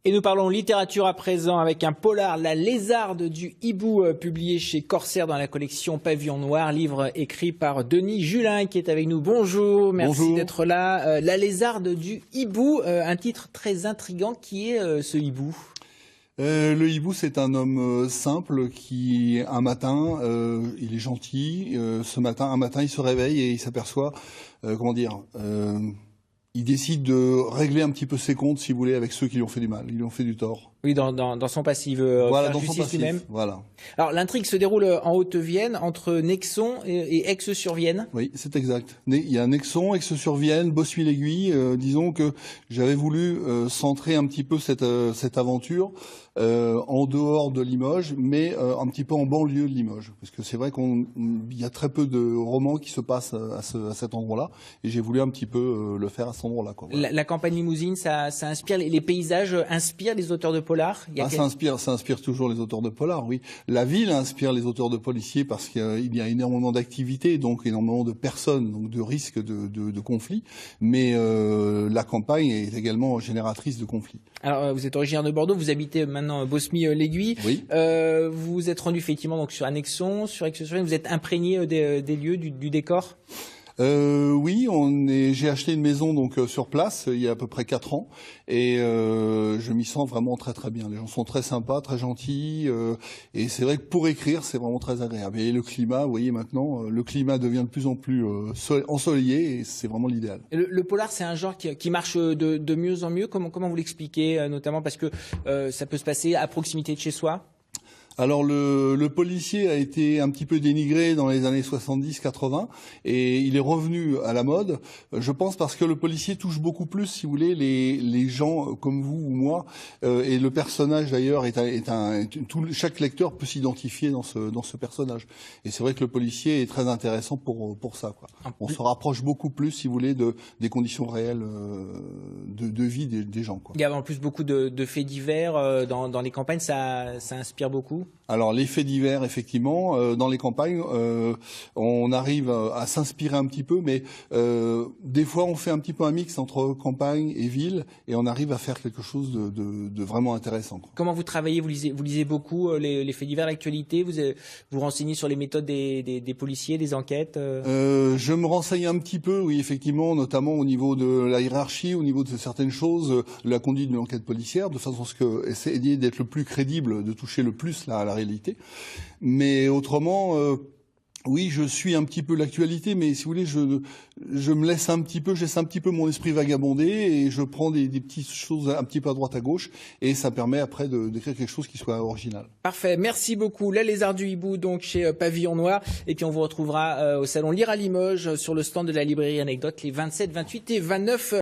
Et nous parlons littérature à présent avec un polar, La Lézarde du Hibou, publié chez Corsair dans la collection Pavillon Noir, livre écrit par Denis Julin qui est avec nous. Bonjour, merci d'être là. La Lézarde du Hibou, un titre très intriguant. Qui est ce hibou ? Le hibou, c'est un homme simple qui, un matin, il est gentil. Un matin, il se réveille et il s'aperçoit, il décide de régler un petit peu ses comptes, si vous voulez, avec ceux qui lui ont fait du mal, ils lui ont fait du tort. Oui, dans son passif, il veut faire justice lui-même. Voilà. Alors, l'intrigue se déroule en Haute-Vienne, entre Nexon et Aix-sur-Vienne. Oui, c'est exact. Il y a Nexon, Aix-sur-Vienne, Bossuet-l'Aiguille. Disons que j'avais voulu centrer un petit peu cette aventure en dehors de Limoges, mais un petit peu en banlieue de Limoges. Parce que c'est vrai qu'il y a très peu de romans qui se passent à cet endroit-là. Et j'ai voulu un petit peu le faire à cet endroit-là. Voilà. La campagne limousine, ça inspire, les paysages inspirent les auteurs de polar. Ça inspire toujours les auteurs de polar, oui. La ville inspire les auteurs de policiers parce qu'il y a énormément d'activités, donc énormément de personnes, donc de risques de conflits. Mais la campagne est également génératrice de conflits. Alors, vous êtes originaire de Bordeaux, vous habitez maintenant Bosmy-l'Aiguille. Oui. Vous vous êtes rendu effectivement donc sur Nexon, sur Aix-sur-Vienne. Vous êtes imprégné des lieux, du décor. Oui, j'ai acheté une maison donc sur place il y a à peu près 4 ans et je m'y sens vraiment très très bien. Les gens sont très sympas, très gentils et c'est vrai que pour écrire c'est vraiment très agréable. Et le climat, vous voyez maintenant, le climat devient de plus en plus ensoleillé et c'est vraiment l'idéal. Le polar, c'est un genre qui marche de mieux en mieux. Comment vous l'expliquez, notamment parce que ça peut se passer à proximité de chez soi? Alors le policier a été un petit peu dénigré dans les années 70-80 et il est revenu à la mode, je pense parce que le policier touche beaucoup plus, si vous voulez, les gens comme vous ou moi, et le personnage d'ailleurs chaque lecteur peut s'identifier dans ce personnage. Et c'est vrai que le policier est très intéressant pour ça, quoi. On se rapproche beaucoup plus, si vous voulez, des conditions réelles de vie des gens, quoi. Il y a en plus beaucoup de faits divers dans les campagnes, ça inspire beaucoup. Alors les faits divers, effectivement, dans les campagnes, on arrive à s'inspirer un petit peu, mais des fois on fait un petit peu un mix entre campagne et ville, et on arrive à faire quelque chose de vraiment intéressant, quoi. Comment vous travaillez? Vous lisez beaucoup les faits divers, l'actualité, vous renseignez sur les méthodes des policiers, des enquêtes? Je me renseigne un petit peu, oui, effectivement, notamment au niveau de la hiérarchie, au niveau de certaines choses, la conduite de l'enquête policière, de façon à ce que essayer d'être le plus crédible, de toucher le plus à la réalité. Mais autrement, oui, je suis un petit peu l'actualité, mais si vous voulez, je me laisse un petit peu, je laisse un petit peu mon esprit vagabonder et je prends des petites choses un petit peu à droite à gauche et ça permet après d'écrire quelque chose qui soit original. Parfait, merci beaucoup. La Lézarde du Hibou, donc chez Pavillon Noir. Et puis on vous retrouvera au salon Lire à Limoges sur le stand de la librairie Anecdote les 27, 28 et 29